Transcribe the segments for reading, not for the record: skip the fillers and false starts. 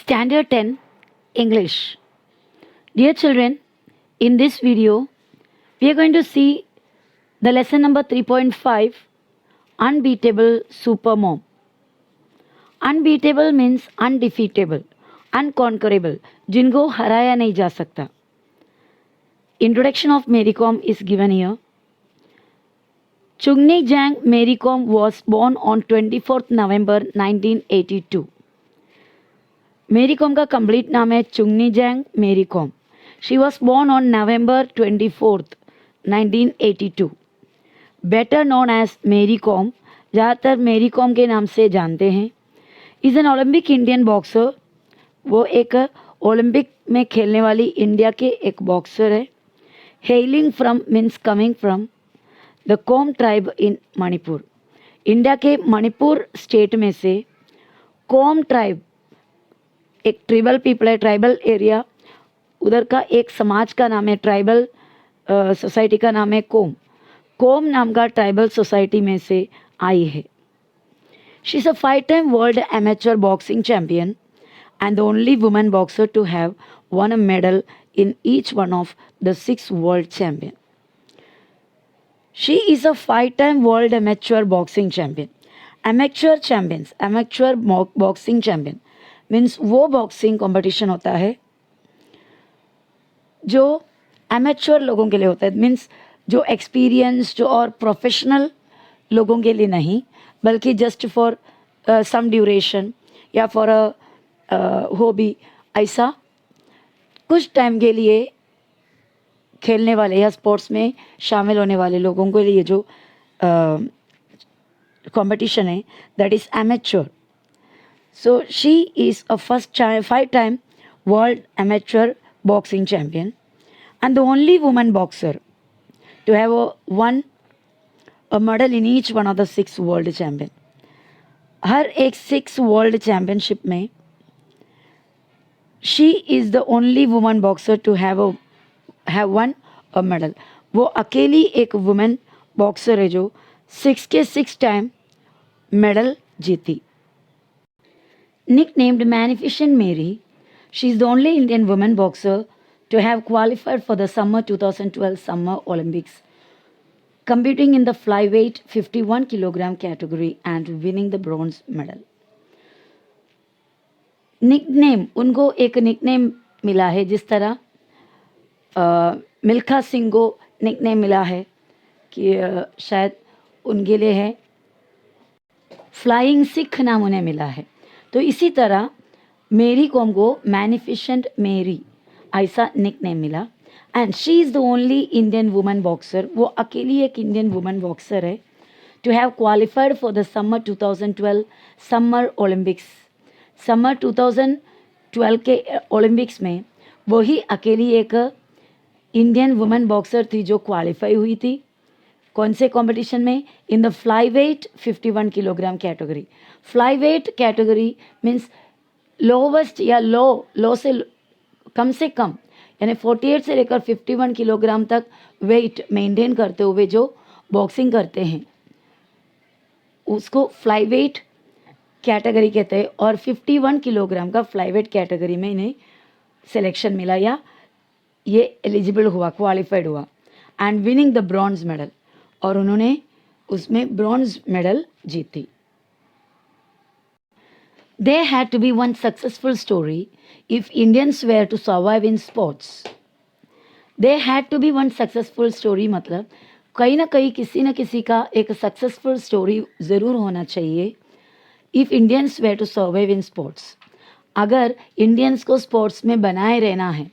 Standard 10 English. Dear children, in this video, we are going to see the lesson number 3.5 Unbeatable Supermom. Unbeatable means undefeatable, unconquerable, जिनको हराया नहीं जा सकता. Introduction of Mary Kom is given here. Chungni Jang Mary Kom was born on 24th November 1982. मेरी कॉम का complete नाम है Chungneijang Mary Kom. She was born on November 24th 1982. Better known as Mary Kom, ज़्यादातर मेरी कॉम के नाम से जानते हैं. Is an Olympic Indian boxer. वो एक ओलंपिक में खेलने वाली इंडिया के एक बॉक्सर है. Hailing from means coming from the Kom tribe in Manipur. India के मणिपुर स्टेट में से कोम ट्राइब एक ट्राइबल पीपल है, ट्राइबल एरिया, उधर का एक समाज का नाम है, ट्राइबल सोसाइटी का नाम है कोम. कोम नाम का ट्राइबल सोसाइटी में से आई है. She is a 5-time world amateur boxing champion and the only woman boxer to have won a medal in each one of the 6 world champion. She is a 5-time world amateur boxing champion. Amateur champions, amateur boxing champion means वो boxing competition होता है जो amateur लोगों के लिए होता है. Means जो एक्सपीरियंस जो और प्रोफेशनल लोगों के लिए नहीं, बल्कि जस्ट फॉर सम ड्यूरेशन या फॉर अ हॉबी, ऐसा कुछ टाइम के लिए खेलने वाले या स्पोर्ट्स में शामिल होने वाले लोगों के लिए जो कंपटीशन है, that is amateur. So she is a 5-time world amateur boxing champion and the only woman boxer to have won a medal in each one of the 6 world champion. हर एक 6 world championship में she is the only woman boxer to have won a medal. वो अकेली एक woman boxer है जो 6 के 6 time medal जीती. Nicknamed Magnificent Mary, she is the only Indian woman boxer to have qualified for the summer 2012 Summer Olympics, competing in the flyweight 51 kg category and winning the bronze medal. Nickname, उनको एक nickname मिला है, जिस तरह मिल्खा सिंह को nickname मिला है कि शायद उनके लिए है फ्लाइंग सिख नाम उन्हें मिला है. तो इसी तरह मेरी कॉम को मैग्निफिसेंट मेरी ऐसा निकनेम मिला. And she is the only Indian woman boxer, वो अकेली एक इंडियन वुमन बॉक्सर है to have qualified for the summer 2012 summer Olympics. Summer 2012 के ओलंपिक्स में वही अकेली एक इंडियन वुमन बॉक्सर थी जो क्वालिफाई हुई थी. कौन से कंपटीशन में? In the flyweight 51 kilogram category. Flyweight category means lowest या लो से कम यानी 48 से लेकर 51 किलोग्राम तक वेट मेंटेन करते हुए जो बॉक्सिंग करते हैं उसको फ्लाईवेट कैटेगरी कहते हैं. और 51 किलोग्राम का फ्लाईवेट कैटेगरी में इन्हें सिलेक्शन मिला या ये एलिजिबल हुआ, क्वालिफाइड हुआ. And winning the bronze medal, और उन्होंने उसमें ब्रॉन्ज मेडल जीती. There had to be one successful story if Indians were to survive in sports. There had to be one successful story मतलब कहीं ना कहीं किसी न किसी का एक सक्सेसफुल स्टोरी ज़रूर होना चाहिए. If Indians were to survive in sports, अगर इंडियंस को स्पोर्ट्स में बनाए रहना है,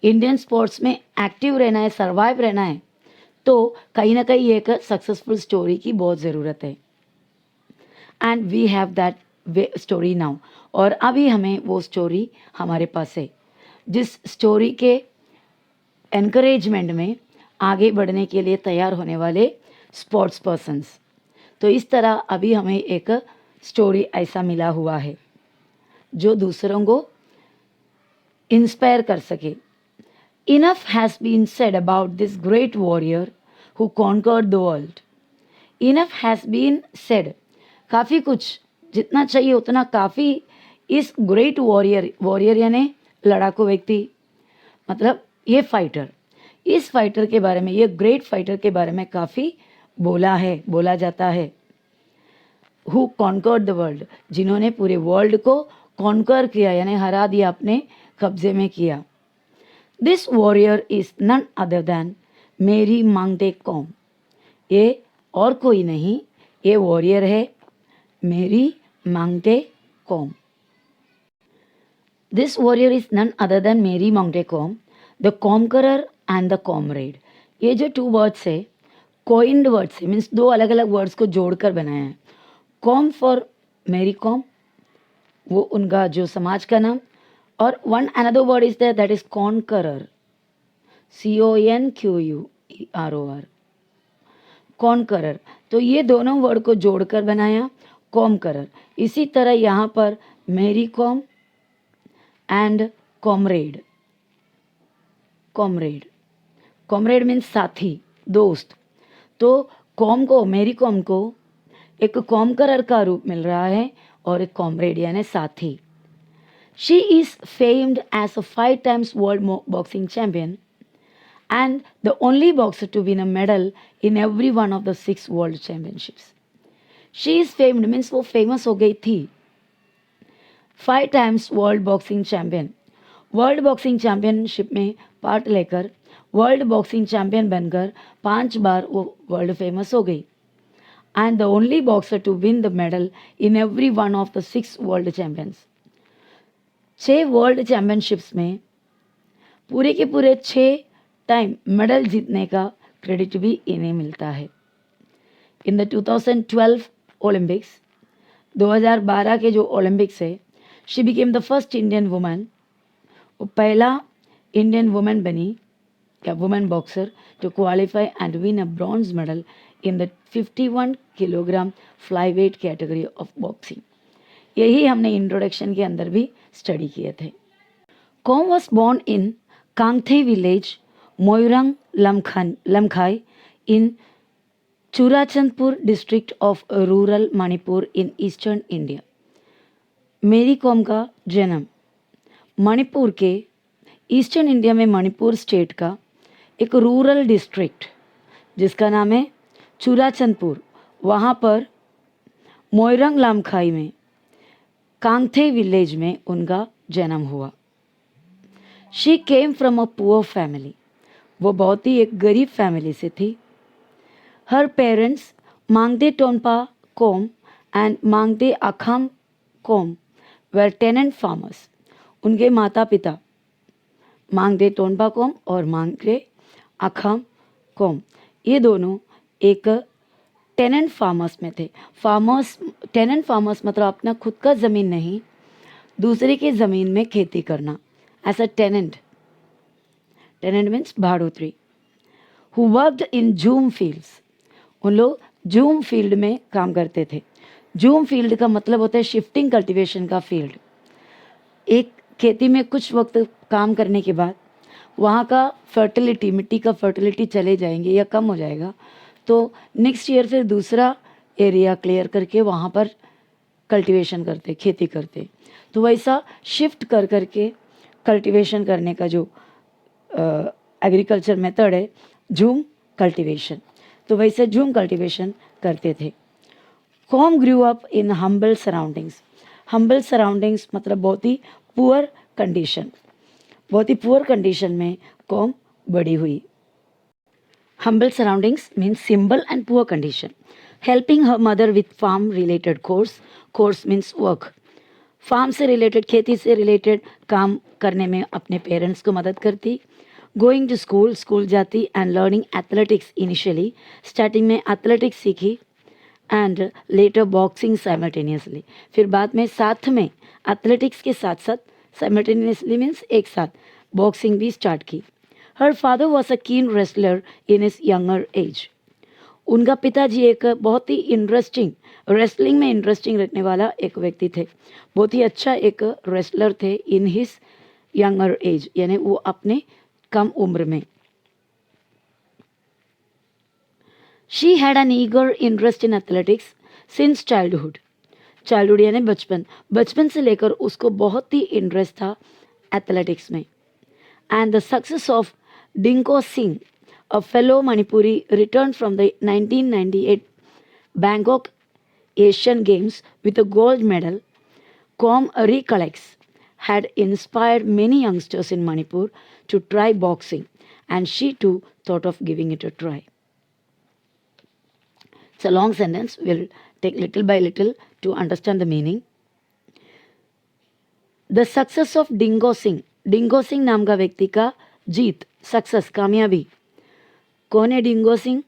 इंडियन स्पोर्ट्स में एक्टिव रहना है, सर्वाइव रहना है, तो कहीं ना कहीं एक सक्सेसफुल स्टोरी की बहुत ज़रूरत है. And we have that story now, और अभी हमें वो स्टोरी हमारे पास है जिस स्टोरी के एनकरेजमेंट में आगे बढ़ने के लिए तैयार होने वाले स्पोर्ट्स पर्सन्स. तो इस तरह अभी हमें एक स्टोरी ऐसा मिला हुआ है जो दूसरों को इंस्पायर कर सके. Enough has been said about this great warrior who conquered the world. Enough has been said. काफ़ी कुछ, जितना चाहिए उतना काफ़ी इस ग्रेट वॉरियर, वॉरियर यानी लड़ाकू व्यक्ति, मतलब ये फाइटर, इस फाइटर के बारे में, ये ग्रेट फाइटर के बारे में काफ़ी बोला जाता है। हु कॉन्कर्ड द वर्ल्ड, जिन्होंने पूरे वर्ल्ड को कॉन्कर किया यानी हरा दिया, अपने कब्जे में किया। This warrior is none other than Mary Mangte com, ये और कोई नहीं, ये वॉरियर है Mary Mangte Kom. This warrior is none other than Mary Mangte Kom, the conqueror and the comrade. ये जो 2 वर्ड्स है कोइंड वर्ड्स है, मीन्स 2 अलग अलग वर्ड्स को जोड़कर बनाया है। कॉम फॉर मेरी कॉम, वो उनका जो समाज का नाम, और one another word is there that is conqueror, CONQUEROR, conqueror. तो ये दोनों वर्ड को जोड़कर बनाया कॉमकरर। इसी तरह यहाँ पर मेरी com and comrade, comrade means साथी, दोस्त। तो कॉम को, मेरी कॉम को एक कॉमकरर का रूप मिल रहा है और एक कॉमरेड यानी साथी। She is famed as a 5 times world boxing champion and the only boxer to win a medal in every one of the 6 world championships. She is famed means वो famous हो गई थी। 5 times world boxing champion, world boxing championship में part लेकर world boxing champion बनकर 5 बार वो world famous हो गई। And the only boxer to win the medal in every one of the 6 world champions. 6 world championships में पूरे के पूरे 6 टाइम मेडल जीतने का क्रेडिट भी इन्हें मिलता है। इन द 2012 ओलंपिक्स, 2012 के जो ओलंपिक्स है, she became the first Indian woman, वो पहला इंडियन वुमन बनी या woman boxer to qualify and win a bronze medal in the 51 kilogram flyweight category of boxing. यही हमने इंट्रोडक्शन के अंदर भी स्टडी किए थे। Kom was born in Kangathei village, Moirang Lamkhai in Churachandpur district of rural Manipur in eastern India। मेरी कॉम का जन्म मणिपुर के ईस्टर्न इंडिया में मणिपुर स्टेट का एक रूरल डिस्ट्रिक्ट जिसका नाम है चुराचंदपुर, वहाँ पर मोइरंग लामखाई में कांगथे विलेज में उनका जन्म हुआ। She came from a poor family, वो बहुत ही एक गरीब फैमिली से थी। हर पेरेंट्स मांगते टोनपा कोम एंड मांगते अखाम कोम वेर टेनेंट फार्मर्स। उनके माता पिता मांगते टोनपा कोम और मांगते अखाम कोम, ये दोनों एक टेनेंट फार्मर्स में थे। टेनेंट फार्मर्स मतलब अपना खुद का ज़मीन नहीं, दूसरे की ज़मीन में खेती करना, एज अ टेनेंट मीन्स भाड़ोत्री। Who worked in jhum fields, उन लोग जूम फील्ड में काम करते थे। जूम फील्ड का मतलब होता है शिफ्टिंग कल्टीवेशन का फील्ड। एक खेती में कुछ वक्त काम करने के बाद वहाँ का फर्टिलिटी, मिट्टी का फर्टिलिटी चले जाएंगे या कम हो जाएगा, तो नेक्स्ट ईयर फिर दूसरा एरिया क्लियर करके वहाँ पर कल्टीवेशन करते, खेती करते। तो वैसा शिफ्ट कर करके कल्टीवेशन करने का जो एग्रीकल्चर मेथड है जूम कल्टीवेशन, तो वैसे जूम कल्टीवेशन करते थे। Kom grew up in humble surroundings. Humble surroundings मतलब बहुत ही पुअर कंडीशन, बहुत ही पुअर कंडीशन में कॉम बड़ी हुई। Humble surroundings means simple and poor condition. Helping her mother with farm related chores means work. Farm से रिलेटेड, खेती से रिलेटेड काम करने में अपने पेरेंट्स को मदद करती। गोइंग टू स्कूल जाती and learning athletics. Initially starting में एथलेटिक्स सीखी एंड लेटर बॉक्सिंग साइमल्टेनियसली। फिर बाद में साथ में एथलेटिक्स के साथ साथ साइमल्टेनियसली मीन्स एक साथ बॉक्सिंग भी स्टार्ट की। हर फादर वॉज अ कीन wrestler in his younger age. उनका पिताजी एक बहुत ही इंटरेस्टिंग, रेसलिंग में इंटरेस्टिंग रखने वाला एक व्यक्ति थे, बहुत ही अच्छा एक रेसलर थे इन हिज यंगर एज, यानी वो अपने कम उम्र में। She had an eager interest in athletics since childhood. Childhood यानी बचपन, बचपन से लेकर उसको बहुत ही इंटरेस्ट था एथलेटिक्स में. And the success of Dingko Singh, a fellow Manipuri, return from the 1998 Bangkok Asian Games with a gold medal, Com recollects, had inspired many youngsters in Manipur to try boxing, and she too thought of giving it a try. It's a long sentence. We'll take little by little to understand the meaning. The success of dingo Singh, dingo Singh नाम का व्यक्ति का जीत, success, कामयाबी. कौन है dingo Singh?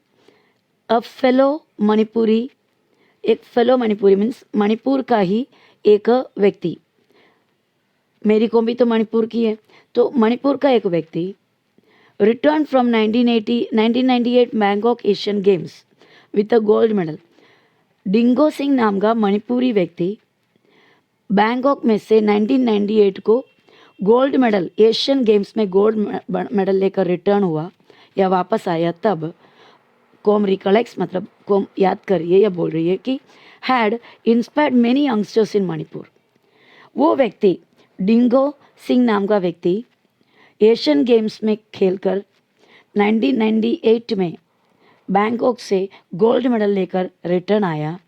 A fellow Manipuri, एक fellow Manipuri means Manipur का ही एक व्यक्ति. मेरी कॉम भी तो मणिपुर की है, तो मणिपुर का एक व्यक्ति return from 1998 Bangkok Asian games with a gold medal. Dingo Singh नाम का मणिपुरी व्यक्ति बैंकॉक में से 1998 को गोल्ड मेडल, एशियन गेम्स में गोल्ड मेडल लेकर रिटर्न हुआ या वापस आया. तब कॉम रिकलेक्ट्स, मतलब कॉम याद करिए या बोल रही है कि हैड इंस्पायर्ड मेनी यंगस्टर्स इन मणिपुर. वो व्यक्ति, डिंगो सिंह नाम का व्यक्ति, एशियन गेम्स में खेलकर 1998 में बैंकॉक से गोल्ड मेडल लेकर रिटर्न आया.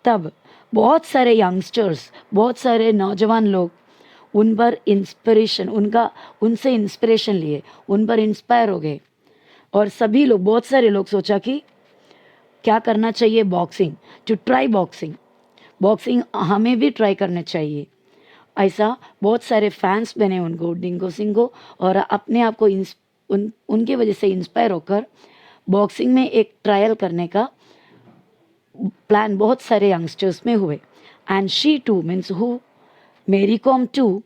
तब बहुत सारे यंगस्टर्स, बहुत सारे नौजवान लोग उन पर इंस्पिरेशन, उनसे इंस्पिरेशन लिए, उन पर इंस्पायर हो गए. और सभी लोग, बहुत सारे लोग सोचा कि क्या करना चाहिए, boxing, to try boxing, boxing हमें भी ट्राई करना चाहिए. ऐसा बहुत सारे फैंस बने उनको, डिंगो सिंह को, और अपने आप को उनके वजह से इंस्पायर होकर बॉक्सिंग में एक ट्रायल करने का प्लान बहुत सारे यंगस्टर्स में हुए. And she too means who, Mary Kom too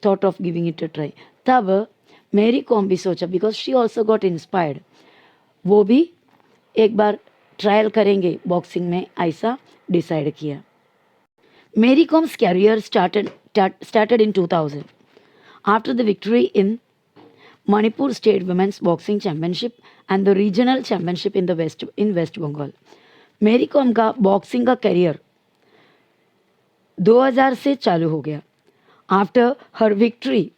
thought of giving it a try. तब मेरी कॉम भी सोचा, because she also got inspired, वो भी एक बार ट्रायल करेंगे बॉक्सिंग में, ऐसा डिसाइड किया. मेरी corms career started in 2000 after the victory in Manipur State Women's Boxing Championship and the Regional Championship in West Bengal. Mary Kom का बॉक्सिंग का करियर 2000 से चालू हो गया. After her victory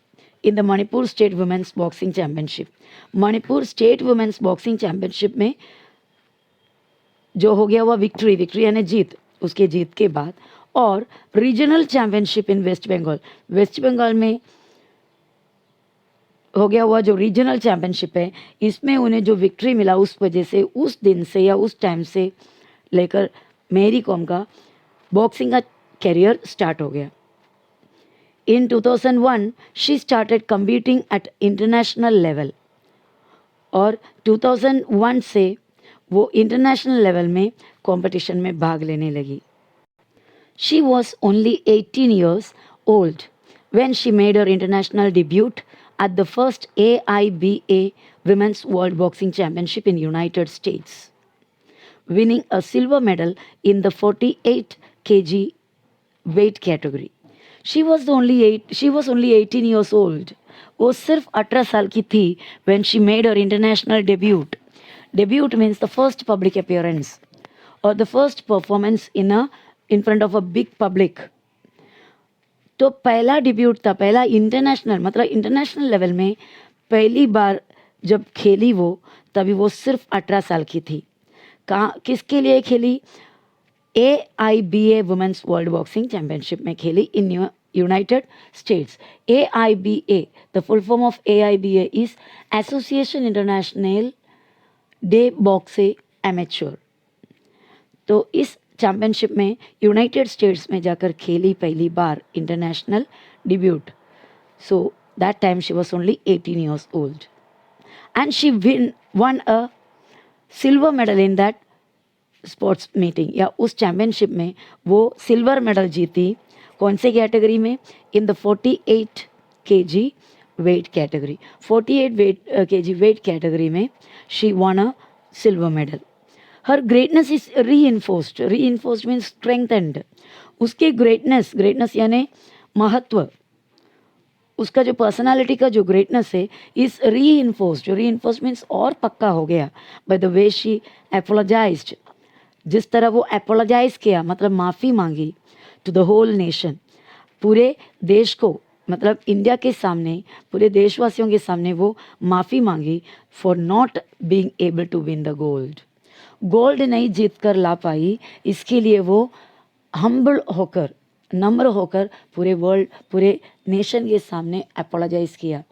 in the Manipur state women's boxing championship, Manipur state women's boxing championship में जो हो गया वह विक्ट्री यानी जीत, उसके जीत के बाद, और रीजनल चैम्पियनशिप इन वेस्ट बंगाल, वेस्ट बंगाल में हो गया हुआ जो रीजनल चैम्पियनशिप है, इसमें उन्हें जो विक्ट्री मिला, उस वजह से, उस दिन से या उस टाइम से लेकर मेरी कॉम का बॉक्सिंग का करियर स्टार्ट हो गया. In 2001 she started competing at international level, और 2001 से वो इंटरनेशनल लेवल में कंपटीशन में भाग लेने लगी. She was only 18 years old when she made her international debut at the first AIBA Women's World Boxing Championship in United States, winning a silver medal in the 48 kg weight category. She was only 18 years old. वो सिर्फ 18 साल की थी when she made her international debut. Debut means the first public appearance or the first performance in front of a big public. तो पहला debut था, पहला international, मतलब इंटरनेशनल लेवल में पहली बार जब खेली वो, तभी वो सिर्फ 18 साल की थी. कहाँ, किसके लिए खेली? AIBA women's world boxing championship में खेली in United States. AIBA, the full form of AIBA is Association Internationale de Boxe Amateur. तो इस चैम्पियनशिप में यूनाइटेड स्टेट्स में जाकर खेली पहली बार international debut. So that time she was only 18 years old and she won a silver medal in that sports meeting या उस चैम्पियनशिप में वो सिल्वर मेडल जीती. कौन से कैटेगरी में? In the 48 kg weight category. 48 kg weight category में she won a silver medal. Her greatness is reinforced means strengthened. उसके ग्रेटनेस यानी महत्व, उसका जो पर्सनालिटी का जो ग्रेटनेस है इज रीइन्फोर्स्ड मीन्स और पक्का हो गया बाय द वे शी एपोलोजाइज्ड. जिस तरह वो एपोलोजाइज किया, मतलब माफ़ी मांगी, टू द होल नेशन, पूरे देश को मतलब इंडिया के सामने, पूरे देशवासियों के सामने वो माफ़ी मांगी for not being able to win the gold. Gold नहीं जीत कर ला पाई, इसके लिए वो हम्बल होकर, नम्र होकर पूरे वर्ल्ड, पूरे नेशन के सामने अपोलोजाइज किया,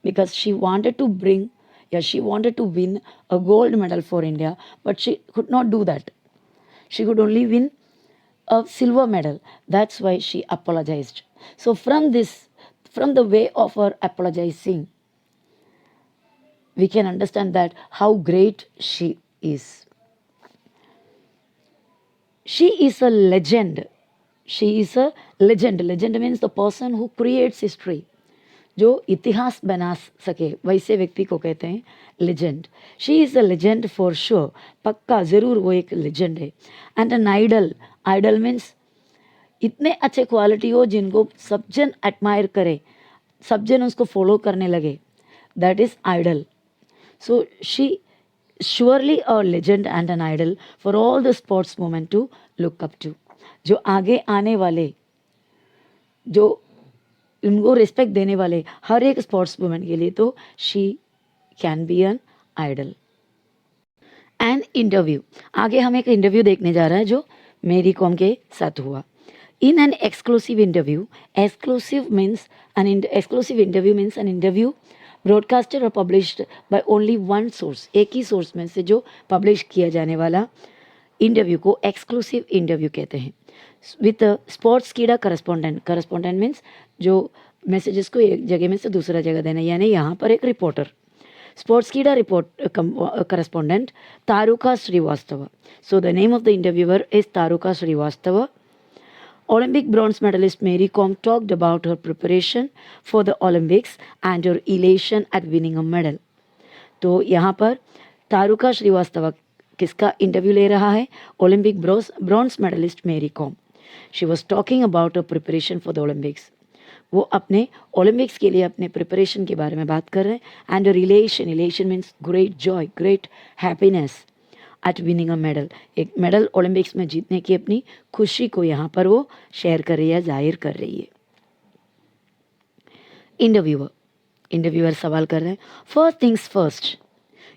because she wanted to bring या she wanted to win a gold medal for India, but she could not do that. She could only win a silver medal. That's why she apologized. So from the way of her apologizing, we can understand that how great she is. She is a legend. She is a legend. Legend means the person who creates history. जो इतिहास बना सके वैसे व्यक्ति को कहते हैं legend. She is a legend for sure. पक्का ज़रूर वो एक लेजेंड है. And an idol. Idol means इतने अच्छे क्वालिटी हो जिनको सब जन एडमायर करे, सब जन उसको फॉलो करने लगे, that is idol. So she surely a legend and an idol for all the sports women to look up to. जो आगे आने वाले, जो उनको रिस्पेक्ट देने वाले हर एक स्पोर्ट्स वुमेन के लिए, तो she can be an idol. And interview. आगे हम एक इंटरव्यू देखने जा रहे हैं जो मेरी कॉम के साथ हुआ. In an exclusive interview, exclusive interview means an interview broadcasted और published by only one source. एक ही सोर्स में से जो पब्लिश किया जाने वाला इंटरव्यू को एक्सक्लूसिव इंटरव्यू कहते हैं. विथ स्पोर्ट्स कीड़ा करस्पॉन्डेंट. करस्पॉन्डेंट मीन्स जो मैसेजेस को एक जगह में से दूसरा जगह देना, यानी यहाँ पर एक reporter. Sportskeeda report correspondent Taruka Srivastava. So the name of the interviewer is Taruka Srivastava. Olympic bronze medalist Mary Kom talked about her preparation for the Olympics and her elation at winning a medal. तो यहाँ पर तारुका श्रीवास्तव किसका इंटरव्यू ले रहा है? Olympic bronze medallist मेरी Kom. She was talking about a preparation for the Olympics. वो अपने ओलंपिक्स के लिए अपने प्रिपरेशन के बारे में बात कर रहे हैं. And relation. Relation means great joy, great happiness at winning a medal. एक मेडल ओलंपिक्स में जीतने की अपनी खुशी को यहाँ पर वो शेयर कर रही है, जाहिर कर रही है. इंटरव्यूअर सवाल कर रहे हैं. First things first,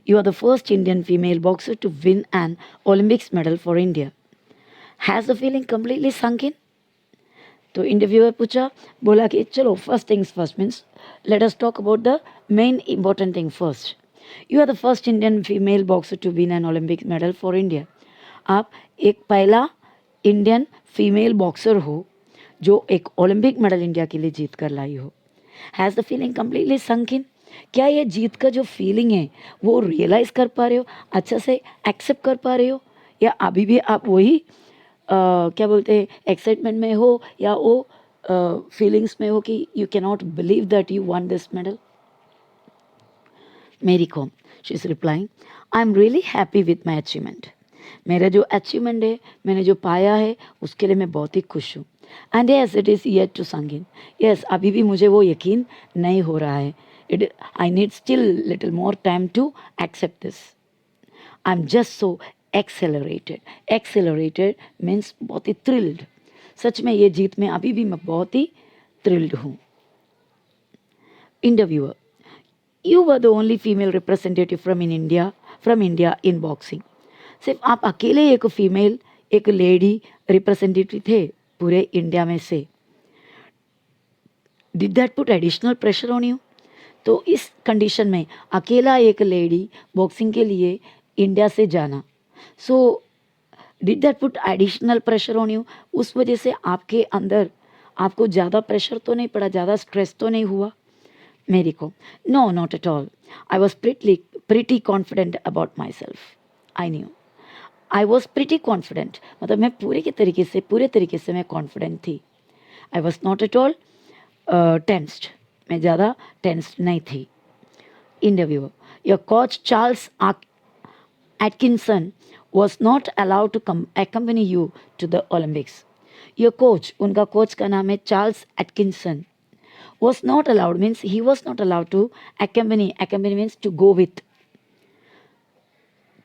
you are the first Indian female boxer to win an Olympics medal for India. Has the feeling completely sunk in? तो इंटरव्यूअर पूछा, बोला कि चलो first things first means let us talk about the main important thing first. You are the first Indian female boxer to win an Olympic medal for India. आप एक पहला Indian female boxer हो जो एक ओलंपिक मेडल इंडिया के लिए जीत कर लाई हो. हैज़ द फीलिंग कम्प्लीटली संक इन. क्या ये जीत का जो फीलिंग है वो रियलाइज़ कर पा रहे हो, अच्छा से एक्सेप्ट कर पा रहे हो, या अभी भी आप वही क्या बोलते हैं एक्साइटमेंट में हो, या वो फीलिंग्स में हो कि you can not believe that you won this medal. Mary Kom, she is replying, I am really happy with my achievement. मेरा जो अचीवमेंट है, मैंने जो पाया है, उसके लिए मैं बहुत ही खुश हूँ. And yes it is yet to sunk in. Yes, अभी भी मुझे वो यकीन नहीं हो रहा है. I need still little more time to accept this. I'm just so accelerated. Accelerated means बहुत ही thrilled. सच में ये जीत में अभी भी मैं बहुत ही thrilled हूँ. Interviewer, you were the only female representative from India in boxing. सिर्फ आप अकेले एक फीमेल, एक लेडी रिप्रेजेंटेटिव थे पूरे इंडिया में से. Did that put additional pressure on you? तो इस कंडीशन में अकेला एक लेडी बॉक्सिंग के लिए इंडिया से जाना, so did that put additional pressure on you? उस वजह से आपके अंदर आपको ज़्यादा प्रेशर तो नहीं पड़ा, ज़्यादा स्ट्रेस तो नहीं हुआ? Mary Kom, no not at all. I was pretty confident about myself. I was pretty confident मतलब मैं पूरे तरीके से मैं कॉन्फिडेंट थी. I was not at all tensed. मैं ज़्यादा टेंस्ड नहीं थी. Interviewer, your coach Charles Atkinson was not allowed to accompany you to the Olympics. Your coach, उनका कोच का नाम है Charles Atkinson. Was not allowed means he was not allowed to accompany means to go with,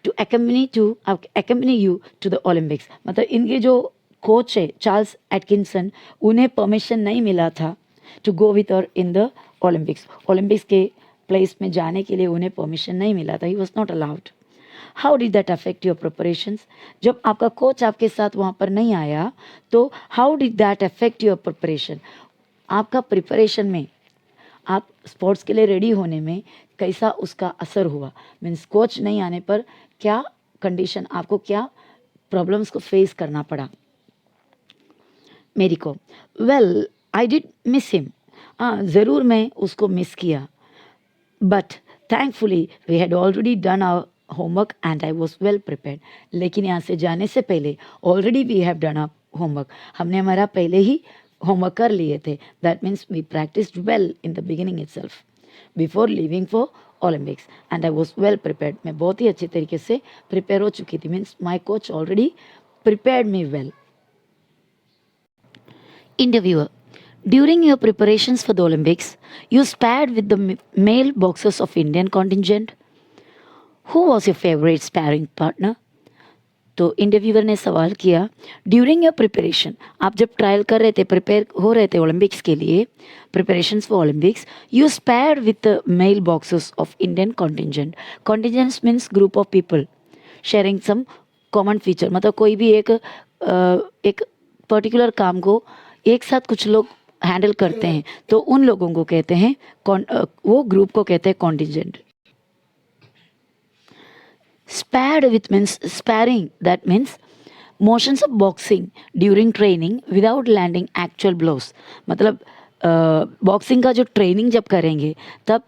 to accompany you to the Olympics. मतलब इनके जो coach है Charles Atkinson, उन्हें permission नहीं मिला था to go with her in the Olympics. Olympics के place में जाने के लिए उन्हें परमिशन नहीं मिला था, he was not allowed. How did that affect your preparations? जब आपका कोच आपके साथ वहाँ पर नहीं आया तो how did that affect your preparation? आपका प्रिपरेशन में, आप स्पोर्ट्स के लिए रेडी होने में कैसा उसका असर हुआ? मीन्स कोच नहीं आने पर क्या कंडीशन, आपको क्या प्रॉब्लम्स को फेस करना पड़ा? Mary Kom, well I did miss him, हाँ ज़रूर मैं उसको मिस किया, but thankfully we had already done our homework and I was well prepared. लेकिन यहाँ से जाने से पहले already we have done our homework, हमने हमारा पहले ही होमवर्क कर लिए थे। That means we practised well in the beginning itself before leaving for Olympics and I was well prepared. मैं बहुत ही अच्छे तरीके से प्रिपेयर हो चुकी थी, means my coach already prepared me well. Interviewer, during your preparations for the Olympics, you sparred with the male boxers of Indian contingent. Who was your favorite sparring partner? तो interviewer ने सवाल किया, during your preparation, आप जब trial कर रहे थे, prepare हो रहे थे ओलंपिक्स के लिए, preparations for Olympics, you sparred with the male boxers of Indian contingent. Contingents means group of people sharing some common feature, मतलब कोई भी एक पर्टिकुलर काम को एक साथ कुछ लोग हैंडल करते हैं तो उन लोगों को कहते हैं वो ग्रुप को कहते हैं contingent. Spared with means sparring, that means motions of boxing during training without landing actual blows। मतलब बॉक्सिंग का जो ट्रेनिंग जब करेंगे तब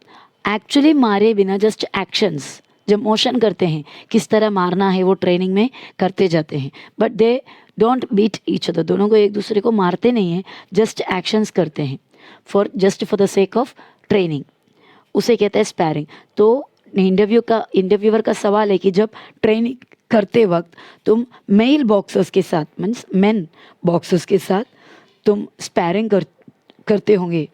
एक्चुअली मारे बिना जस्ट एक्शंस, जब मोशन करते हैं किस तरह मारना है वो ट्रेनिंग में करते जाते हैं, but they don't beat each other, दोनों को एक दूसरे को मारते नहीं हैं, जस्ट एक्शंस करते हैं for the sake of training, उसे कहते हैं स्पैरिंग। तो इंटरव्यूअर का सवाल है कि जब ट्रेनिंग करते वक्त तुम मेल बॉक्सर्स के साथ मीन्स मेन बॉक्सर्स के साथ तुम स्पैरिंग करते होंगे,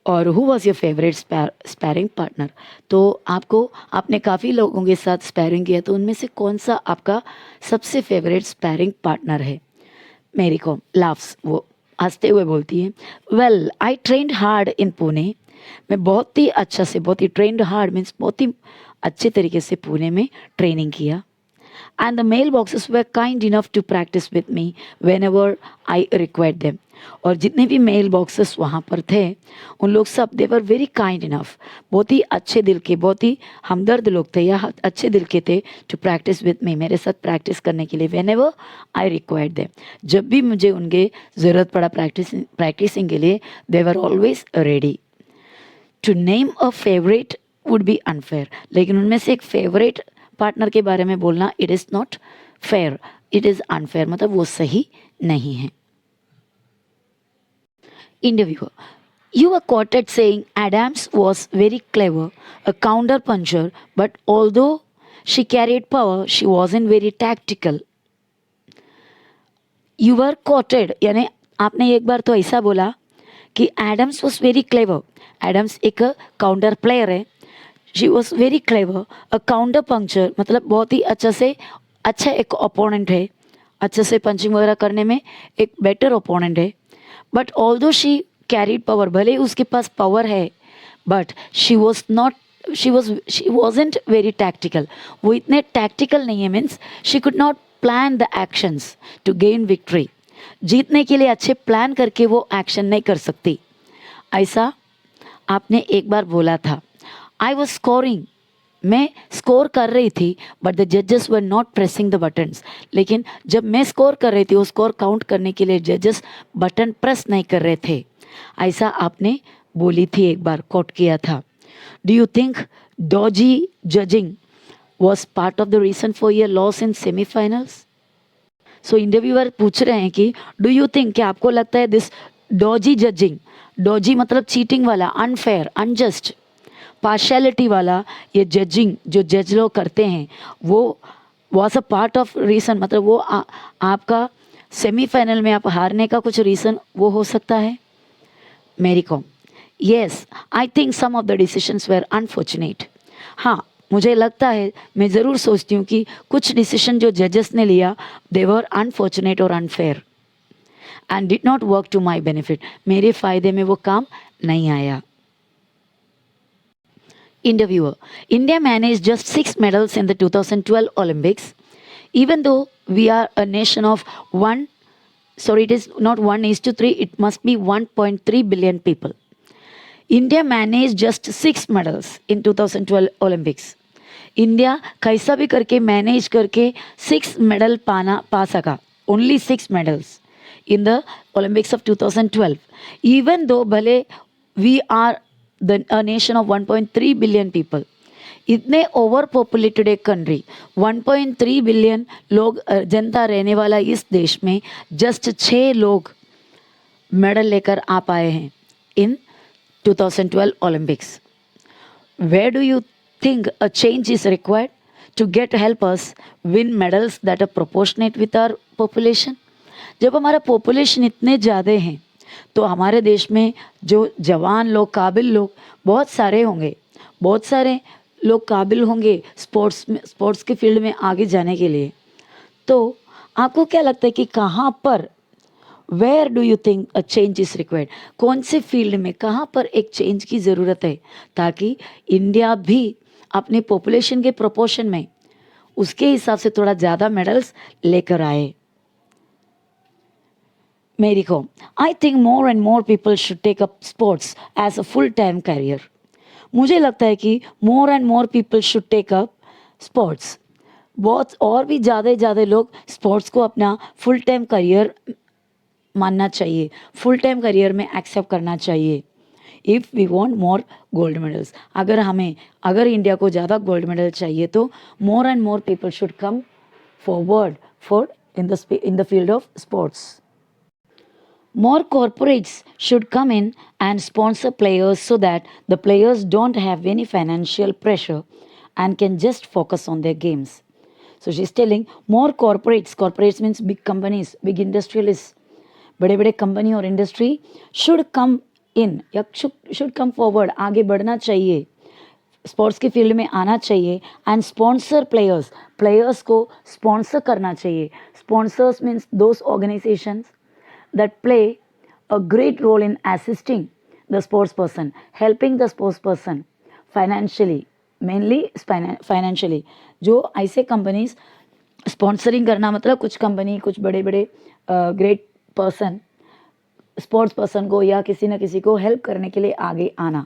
और who was your favourite sparring partner? तो आपने काफ़ी लोगों के साथ स्पैरिंग किया, तो उनमें से कौन सा आपका सबसे फेवरेट स्पैरिंग पार्टनर है? मेरी को लाफ्स, वो हंसते हुए बोलती है, well I trend hard in Pune, मैं बहुत ही अच्छा से, बहुत ही ट्रेंड हार्ड मीन्स बहुत ही अच्छे तरीके से पुणे में ट्रेनिंग किया। And the male boxers were kind enough to practise with me whenever I required them, और जितने भी मेल बॉक्सेस वहाँ पर थे उन लोग सब दे वर वेरी काइंड इनफ, बहुत ही अच्छे दिल के, बहुत ही हमदर्द लोग थे या अच्छे दिल के थे, टू प्रैक्टिस विद मी, मेरे साथ प्रैक्टिस करने के लिए, whenever I required them, जब भी मुझे उनके ज़रूरत पड़ा प्रैक्टिसिंग के लिए, they were always ready. To name a favourite would be unfair, लेकिन उनमें से एक फेवरेट पार्टनर के बारे में बोलना it is not fair, it is unfair, मतलब वो सही नहीं है। Interviewer, you were quoted saying Adams was very clever, a counter puncher, but although she carried power, she wasn't very tactical. You were quoted, यानी आपने एक बार तो ऐसा बोला कि Adams was very clever, Adams एक काउंटर प्लेयर है, she was very clever, a counter puncher मतलब बहुत ही अच्छा एक ओपोनेंट है, अच्छे से पंचिंग वगैरह करने में एक बेटर ओपोनेंट है, but although she carried power, भले ही उसके पास पावर है, but she wasn't very tactical, वो इतने टैक्टिकल नहीं है, means she could not plan the actions to gain victory, जीतने के लिए अच्छे प्लान करके वो एक्शन नहीं कर सकती, ऐसा आपने एक बार बोला था। आई वॉज स्कोरिंग, मैं स्कोर कर रही थी, बट द जजेस were not pressing the buttons, लेकिन जब मैं स्कोर कर रही थी वो स्कोर काउंट करने के लिए जजेस बटन प्रेस नहीं कर रहे थे, ऐसा आपने बोली थी, एक बार कोट किया था। Do you think dodgy judging was part of the reason for your loss in semifinals? So interviewer पूछ रहे हैं कि डू यू थिंक, क्या आपको लगता है दिस डॉजी जजिंग, डॉजी मतलब चीटिंग वाला, अनफेयर, अनजस्ट, पार्शियलिटी वाला ये जजिंग जो जज लोग करते हैं, वो was a part of reason, मतलब वो आपका सेमीफाइनल में आप हारने का कुछ रीज़न वो हो सकता है? Mary Kom, yes I think some of the decisions were unfortunate, हाँ मुझे लगता है, मैं ज़रूर सोचती हूँ कि कुछ डिसीशन जो जजेस ने लिया दे वर अनफॉर्चुनेट और unfair. and did not work to my benefit. मेरे फ़ायदे में वो काम नहीं आया. Interviewer: India managed just 6 medals in the 2012 Olympics. Even though we are a nation of it is not 1:3, it must be 1.3 billion people. India managed just 6 medals in 2012 Olympics. India कैसा भी करके मैनेज करके 6 medal पा सका. Only 6 medals in the Olympics of 2012. Even though भले we are a nation of 1.3 billion people. इतने over populated एक country, 1.3 billion लोग जनता रहने वाला इस देश में जस्ट 6 लोग मेडल लेकर आ पाए हैं इन 2012 Olympics. Where do you think a change is required to help us win medals that are proportionate with our population? जब हमारा पॉपुलेशन इतने ज़्यादा हैं तो हमारे देश में जो जवान लोग, काबिल लोग बहुत सारे होंगे, बहुत सारे लोग काबिल होंगे स्पोर्ट्स के फील्ड में आगे जाने के लिए. तो आपको क्या लगता है कि कहाँ पर, where do you think a change is required? कौन से फील्ड में कहाँ पर एक चेंज की ज़रूरत है ताकि इंडिया भी अपने पॉपुलेशन के प्रोपोर्शन में उसके हिसाब से थोड़ा ज़्यादा मेडल्स लेकर आए. Mary Kom: I think more and more people should take up sports as a full-time career. मुझे लगता है कि more and more people should take up sports. बहुत और भी ज़्यादा लोग स्पोर्ट्स को अपना फुल टाइम करियर मानना चाहिए, फुल टाइम करियर में एक्सेप्ट करना चाहिए. If we want more gold medals, अगर इंडिया को ज़्यादा गोल्ड मेडल चाहिए तो more and more people should come forward for in the field of sports. More corporates should come in and sponsor players so that the players don't have any financial pressure and can just focus on their games. So she's telling more corporates means big companies, big industrialists, बड़े बड़े company और industry should come in या should come forward, आगे बढ़ना चाहिए, sports के field में आना चाहिए एंड स्पॉन्सर प्लेयर्स को स्पॉन्सर करना चाहिए. Sponsors means those organisations that play a great role in assisting the sports person, helping the sports person financially, mainly financially. जो ऐसे कंपनीज स्पॉन्सरिंग करना मतलब कुछ कंपनी, कुछ बड़े बड़े ग्रेट पर्सन स्पोर्ट्स पर्सन को या किसी न किसी को हेल्प करने के लिए आगे आना.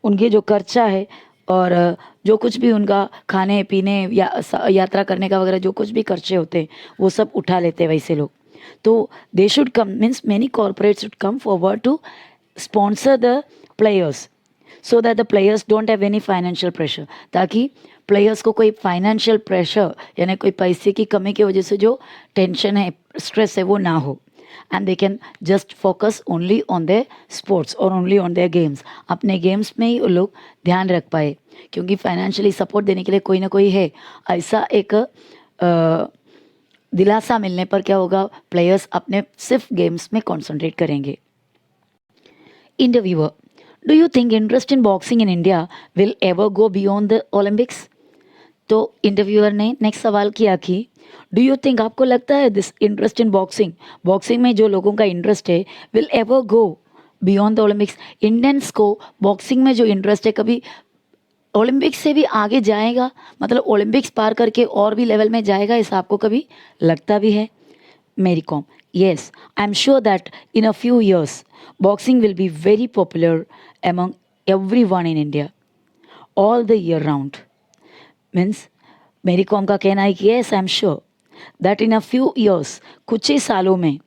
उनके जो खर्चा है और जो कुछ भी उनका खाने पीने या यात्रा करने का वगैरह जो कुछ भी खर्चे होते हैं वो सब उठा लेते हैं वैसे लोग. तो they should come, means many corporates should come forward to sponsor the players so that the players don't have any financial pressure, ताकि प्लेयर्स को कोई फाइनेंशियल प्रेशर यानी कोई पैसे की कमी की वजह से जो टेंशन है, स्ट्रेस है वो ना हो. And they can just focus only on their sports और ओनली ऑन देयर गेम्स. अपने गेम्स में ही वो लोग ध्यान रख पाए, क्योंकि फाइनेंशियली सपोर्ट देने के लिए कोई ना कोई है. ऐसा एक दिलासा मिलने पर क्या होगा, प्लेयर्स अपने सिर्फ गेम्स में कॉन्सेंट्रेट करेंगे. Interviewer: do you think interest in boxing in India will ever go beyond the Olympics? तो इंटरव्यूअर ने नेक्स्ट सवाल किया कि डू यू थिंक, आपको लगता है दिस इंटरेस्ट इन बॉक्सिंग में जो लोगों का इंटरेस्ट है will ever go beyond the Olympics? Indians को बॉक्सिंग में जो इंटरेस्ट है कभी ओलंपिक्स से भी आगे जाएगा, मतलब ओलंपिक्स पार करके और भी लेवल में जाएगा, ऐसा आपको कभी लगता भी है? Mary Kom: yes, I am sure that in a few years boxing will be very popular among everyone in India all the year round. Means मेरी कॉम का कहना है कि yes, I am sure that in a few years, कुछ ही सालों में,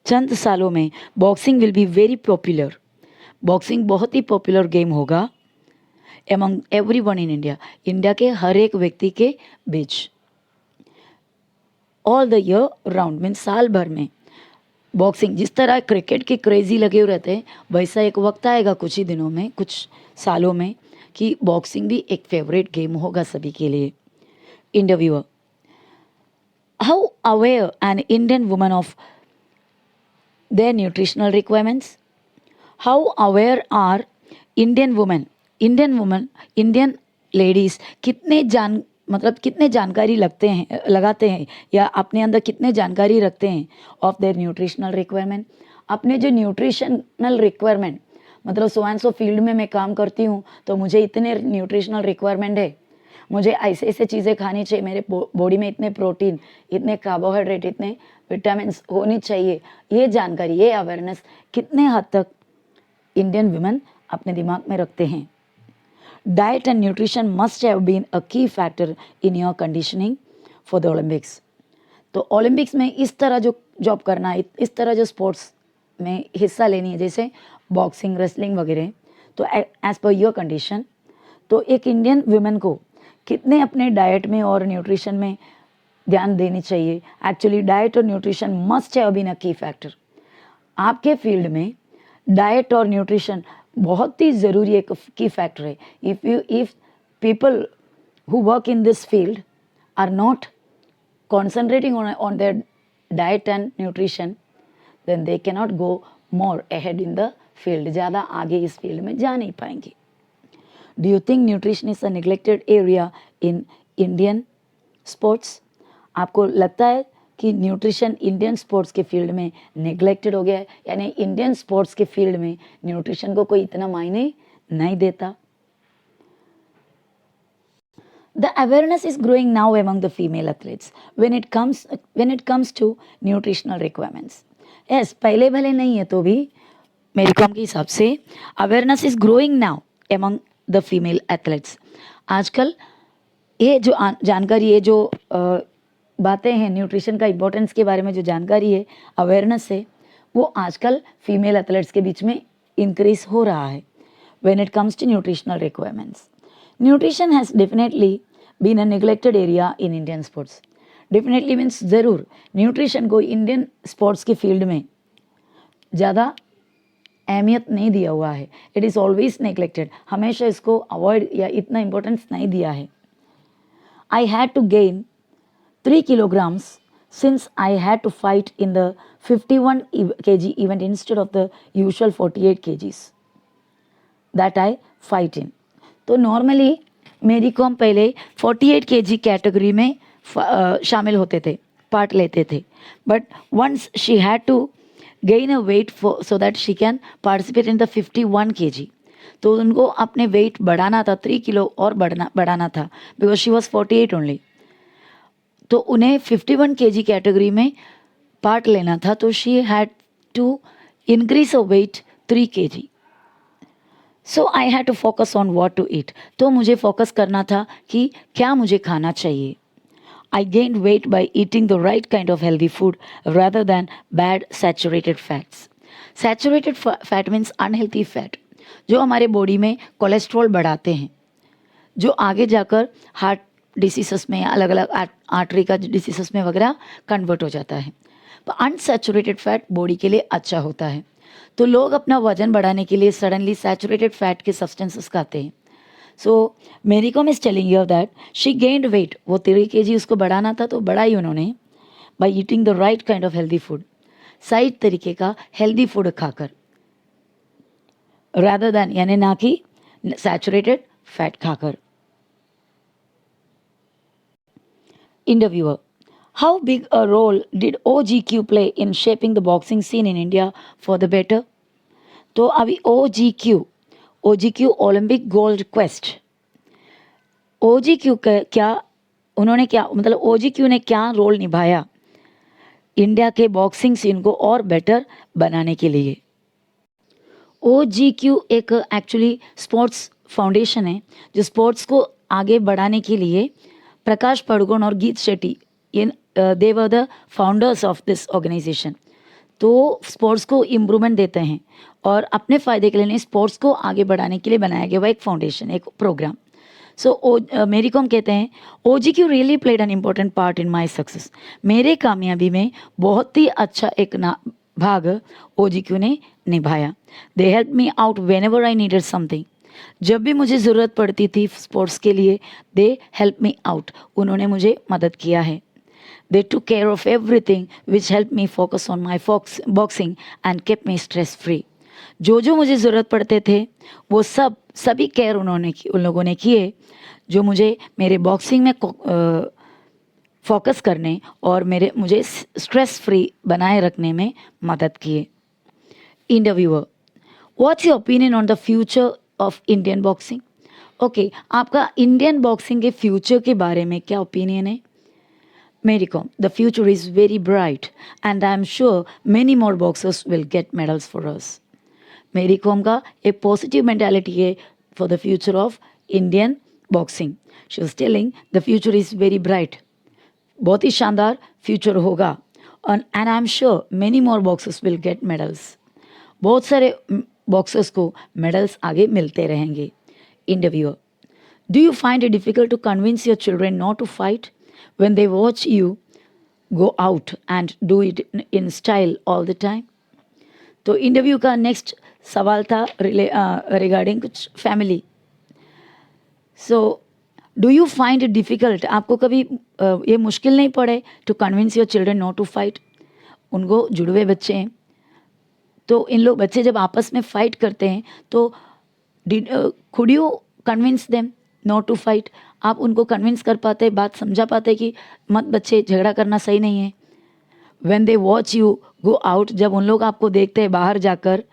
चंद सालों में boxing will be very popular. Boxing बहुत ही पॉपुलर गेम होगा among everyone in India, India के हर एक व्यक्ति के बीच. All the year round means साल भर में बॉक्सिंग, जिस तरह क्रिकेट के क्रेजी लगे हुए रहते हैं वैसा एक वक्त आएगा कुछ ही दिनों में, कुछ सालों में, कि बॉक्सिंग भी एक फेवरेट गेम होगा सभी के लिए. Interviewer: how aware an Indian woman of their nutritional requirements? How aware are Indian women, Indian ladies कितने मतलब कितने जानकारी लगाते हैं या अपने अंदर कितने जानकारी रखते हैं ऑफ देयर न्यूट्रिशनल रिक्वायरमेंट। अपने जो न्यूट्रिशनल रिक्वायरमेंट, मतलब सो एंड सो फील्ड में मैं काम करती हूँ तो मुझे इतने न्यूट्रिशनल रिक्वायरमेंट है, मुझे ऐसे ऐसे चीज़ें खानी चाहिए, मेरे बॉडी में इतने प्रोटीन, इतने कार्बोहाइड्रेट, इतने विटामिन्स होनी चाहिए। ये जानकारी, ये अवेयरनेस कितने हद तक इंडियन वुमेन अपने दिमाग में रखते हैं। Diet and nutrition must have been a key factor in your conditioning for the Olympics. तो ओलंपिक्स में इस तरह जो जॉब करना है, इस तरह जो स्पोर्ट्स में हिस्सा लेनी है, जैसे बॉक्सिंग, रेसलिंग वगैरह, तो एज पर योर कंडीशन, तो एक इंडियन वुमेन को कितने अपने डाइट में और न्यूट्रिशन में ध्यान देनी चाहिए। एक्चुअली डाइट और nutrition must have been a key factor. आपके फील्ड में डाइट और न्यूट्रिशन बहुत ही ज़रूरी एक की फैक्टर है। If people who work in this field are not concentrating on their diet and nutrition, then they cannot go more ahead in the field, ज़्यादा आगे इस फील्ड में जा नहीं पाएंगे। Do you think nutrition is a neglected area in Indian sports? आपको लगता है कि न्यूट्रिशन इंडियन स्पोर्ट्स के फील्ड में नेग्लेक्टेड हो गया है, यानी इंडियन स्पोर्ट्स के फील्ड में न्यूट्रिशन को कोई इतना मायने नहीं देता? The awareness is growing now among the female athletes when it comes to nutritional requirements. Yes, पहले भले नहीं है तो भी मेरी कॉम के हिसाब से awareness is growing now among the female athletes. आजकल ये जो जानकारी, ये जो बातें हैं न्यूट्रिशन का इम्पोर्टेंस के बारे में, जो जानकारी है, अवेयरनेस है, वो आजकल फीमेल एथलेट्स के बीच में इंक्रीज हो रहा है when it comes to nutritional requirements. Nutrition has definitely been a neglected area in Indian sports. Definitely means ज़रूर न्यूट्रिशन को इंडियन स्पोर्ट्स के फील्ड में ज़्यादा अहमियत नहीं दिया हुआ है। इट इज़ ऑलवेज नेग्लेक्टेड, हमेशा इसको अवॉइड या इतना इम्पोर्टेंस नहीं दिया है। I had to gain 3 kilograms since I had to fight in the 51 kg event instead of the usual 48 kgs that I fight in. तो नॉर्मली मेरी कॉम पहले 48 kg कैटेगरी में शामिल होते थे, पार्ट लेते थे, but once she had to gain a weight so that she can participate in the 51 kg। तो उनको अपने वेट बढ़ाना था, 3 किलो और बढ़ाना था, बिकॉज शी वॉज 48 ओनली। तो उन्हें 51 kg कैटेगरी में पार्ट लेना था, तो she had to increase a weight 3 kg। So I had to focus on what to eat. तो मुझे फोकस करना था कि क्या मुझे खाना चाहिए। I gained weight by eating the right kind of healthy food rather than bad saturated fats. Saturated fat means unhealthy fat, जो हमारे बॉडी में कोलेस्ट्रॉल बढ़ाते हैं, जो आगे जाकर हार्ट डिसीज़ में, अलग अलग आर्टरी का डिसीज़ में वगैरह कन्वर्ट हो जाता है। तो अनसैचुरेटेड फैट बॉडी के लिए अच्छा होता है। तो लोग अपना वजन बढ़ाने के लिए सडनली सैचुरेटेड फैट के सब्सटेंसेस खाते हैं। सो मेरी com is telling you that she gained wait, वो 3 kg उसको बढ़ाना था तो बढ़ाई उन्होंने by eating the right kind of healthy food, सही तरीके का हेल्दी फूड खाकर, रादर दैन यानी ना कि सैचुरेटेड फैट खाकर। Interviewer: How big a role did OGQ play in shaping the boxing scene in India for the better? तो अभी OGQ Olympic gold quest, OGQ का क्या, उन्होंने क्या, मतलब OGQ ने क्या रोल निभाया इंडिया के बॉक्सिंग सीन को और बेटर बनाने के लिए। OGQ एक एक्चुअली स्पोर्ट्स फाउंडेशन है जो स्पोर्ट्स को आगे बढ़ाने के लिए प्रकाश पादुकोण और Geet Sethi, they were the founders of this organisation. तो स्पोर्ट्स को इम्प्रूवमेंट देते हैं और अपने फ़ायदे के लिए स्पोर्ट्स को आगे बढ़ाने के लिए बनाया गया हुआ एक फाउंडेशन, एक प्रोग्राम। सो मेरी कॉम कहते हैं OGQ really played an important part in my success. मेरे कामयाबी में बहुत ही अच्छा एक भाग OGQ ने निभाया। They help me out when ever I needed something. जब भी मुझे ज़रूरत पड़ती थी स्पोर्ट्स के लिए, दे हेल्प मी आउट, उन्होंने मुझे मदद किया है। They took care of everything which help me focus on my boxing and kept me stress free. जो जो मुझे ज़रूरत पड़ते थे वो सभी केयर उन लोगों ने किए, जो मुझे मेरे बॉक्सिंग में फोकस करने और मुझे स्ट्रेस फ्री बनाए रखने में मदद किए। Interviewer, what's your opinion on the future of Indian boxing? Okay, आपका इंडियन बॉक्सिंग के फ्यूचर के बारे में क्या ओपिनियन है? Mary Kom, the future is very bright and I am sure many more boxers will get medals for us. Mary Kom का एक positive mentality है for the future of Indian boxing. She was telling the future is very bright, बहुत ही शानदार future होगा, and I am sure many more boxers will get medals. बहुत सारे boxers को मेडल्स आगे मिलते रहेंगे। Interviewer, do you find it difficult to convince your children not to fight when they watch you go out and do it in style all the time? तो interview का next सवाल था regarding कुछ family. So do you find it difficult, आपको कभी ये मुश्किल नहीं पड़े to convince your children not to fight? उनको जुड़वे बच्चे हैं, तो इन लोग बच्चे जब आपस में फाइट करते हैं तो could you convince them not to fight? आप उनको कन्विंस कर पाते, बात समझा पाते कि मत बच्चे, झगड़ा करना सही नहीं है? When they watch you go out, जब उन लोग आपको देखते हैं बाहर जाकर,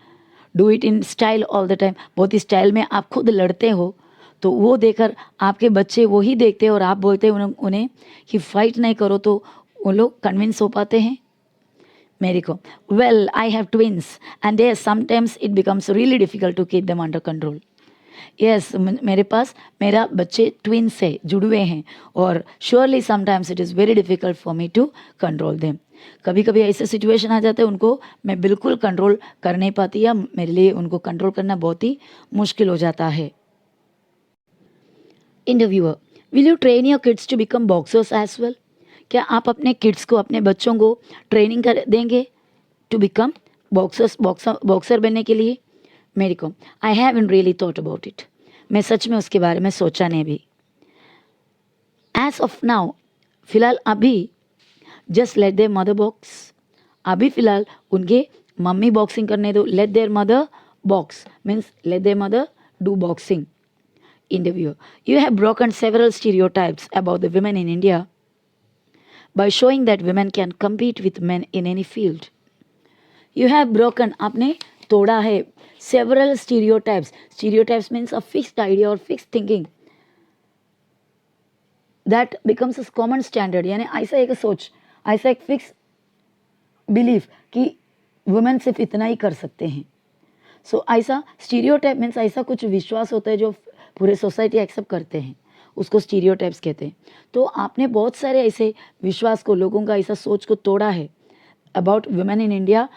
do it in style all the time, बहुत ही स्टाइल में आप खुद लड़ते हो, तो वो देखकर आपके बच्चे वही देखते हैं और आप बोलते हैं उन्हें कि फाइट नहीं करो, तो वो लोग कन्विंस हो पाते हैं। Mary Kom, well I have twins and yes sometimes it becomes really difficult to keep them under control. Yes, मेरे पास मेरा बच्चे ट्विंस है, जुड़वे हैं, और surely sometimes it is very difficult for me to control them. कभी कभी ऐसे सिचुएशन आ जाते हैं उनको मैं बिल्कुल कंट्रोल कर नहीं पाती, या मेरे लिए उनको कंट्रोल करना बहुत ही मुश्किल हो जाता है। Interviewer, will you train your kids to become boxers as well? क्या आप अपने किड्स को, अपने बच्चों को ट्रेनिंग कर देंगे टू बिकम बॉक्सर बनने के लिए? मेरी को, I haven't really thought about it, मैं सच में उसके बारे में सोचा नहीं भी। एज ऑफ नाउ, फिलहाल अभी, just let their mother box, अभी फिलहाल उनके मम्मी बॉक्सिंग करने दो। Let their mother box means let their mother do boxing. Interviewer, you have broken several stereotypes about the women in India by showing that women can compete with men in any field. You have broken, आपने तोड़ा है, several stereotypes. Stereotypes means a fixed idea or fixed thinking that becomes a common standard. यानी ऐसा एक सोच, ऐसा एक fix belief कि वुमेन सिर्फ इतना ही कर सकते हैं। सो ऐसा स्टीरियोटाइप मीन्स ऐसा कुछ विश्वास होता है जो पूरे सोसाइटी एक्सेप्ट करते हैं, उसको स्टीरियोटाइप्स कहते हैं। तो आपने बहुत सारे ऐसे विश्वास को, लोगों का ऐसा सोच को तोड़ा है about women in India.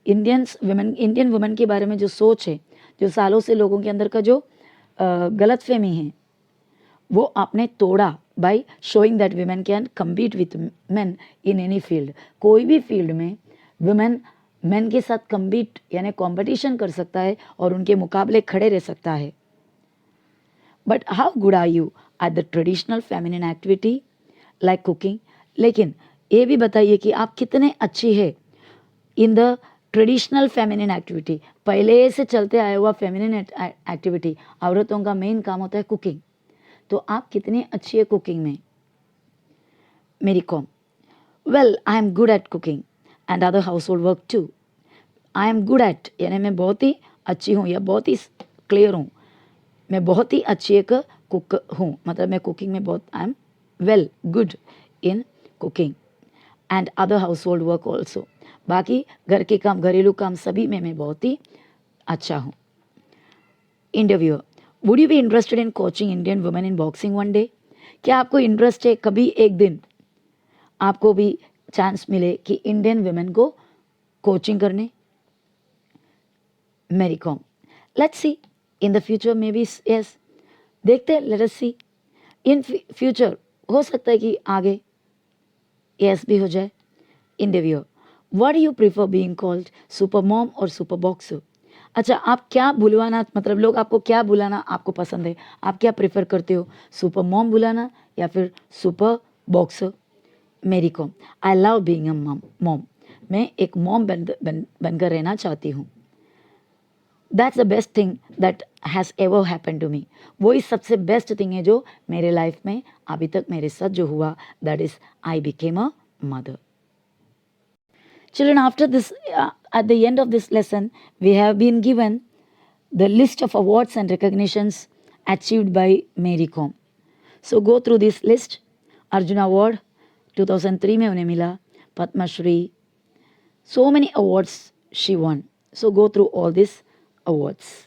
Indian women के बारे में जो सोच है, जो सालों से लोगों के अंदर का जो गलत फहमी है, वो आपने तोड़ा by showing that women can compete with main in any field. कोई भी फील्ड में वुमेन मेन के साथ कम्पीट यानी कॉम्पिटिशन कर सकता है और उनके मुकाबले खड़े रह सकता है। But how good are you at the traditional feminine activity like cooking? लेकिन ये भी बताइए कि आप कितने अच्छी है in the traditional feminine activity. पहले से चलते आया हुआ फेमिनिन एक्टिविटी, औरतों का मेन काम होता है कुकिंग, तो आप कितनी अच्छी है कुकिंग में? Mary Kom, well I am good at cooking and other household work too. I am good at यानी मैं बहुत ही अच्छी हूँ या बहुत ही क्लियर हूँ, मैं बहुत ही अच्छी एक कुक हूँ, मतलब मैं कुकिंग में बहुत, I am well good in cooking and other household work also. बाकी घर के काम, घरेलू काम सभी में मैं बहुत ही अच्छा हूँ। Interviewer, would you be interested in coaching Indian women in boxing one day? क्या आपको इंटरेस्ट है कभी एक दिन आपको भी चांस मिले कि इंडियन वुमेन को कोचिंग करने? मेरी com, let's see in the future may be, yes, देखते हैं, let us C in future, हो सकता है कि आगे यस भी हो जाए। Interviewer, what do you prefer being called, super mom और सुपर बॉक्सर? अच्छा, आप क्या बुलवाना, मतलब लोग आपको क्या बुलाना आपको पसंद है, आप क्या प्रेफर करते हो, सुपर मॉम बुलाना या फिर super boxer? Mary Kom, I love being a mom, मैं एक मॉम बनकर रहना चाहती हूँ। That's the best thing that has ever happen to me. वही सबसे बेस्ट थिंग है जो मेरे लाइफ में अभी तक मेरे साथ जो हुआ, that is I became a mother. Children, after this, at the end of this lesson, we have been given the list of awards and recognitions achieved by Mary Kom. So go through this list. Arjuna Award 2003 में उन्हें मिला, Padma Shri, so many awards she won. So go through all these awards.